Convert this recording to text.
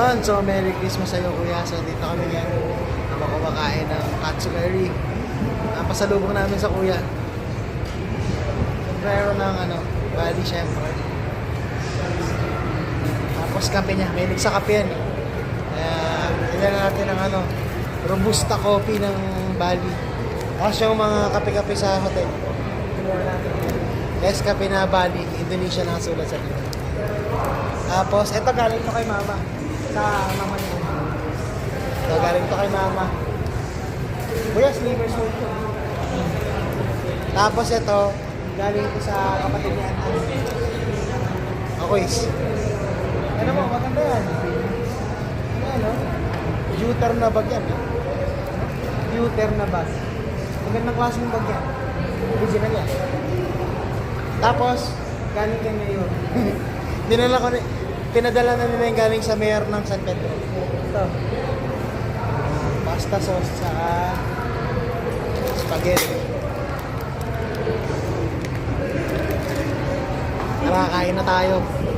Yun, so Merry Christmas sa'yo kuya. So dito kami ngayon habang kumakain ng katsumeri. Pasalubong namin sa kuya. Sombrero ng bali syempre. Tapos kape niya, may sa kape yan. Kaya kailangan natin ng Robusta coffee ng Bali. Tapos yung mga kape-kape sa hotel. Yes, kape na Bali, Indonesia na sulat sa dito. Tapos, ito galing to kay mama. Sa mama niya. Ito galing to kay mama. Kuya, sliver sold to. Tapos ito, galing ko sa kapatid niya. Okay. Ano mo, maganda yan. Ano? Juter na bag yan. Juter na bag. Magandang klase ng bag yan. Original yan. Tapos, galing kay Mayor. Dinala ko pinadala na nila yung galing sa Mayor ng San Pedro. Ito. Pasta sauce sa spaghetti. Tara, kain na tayo.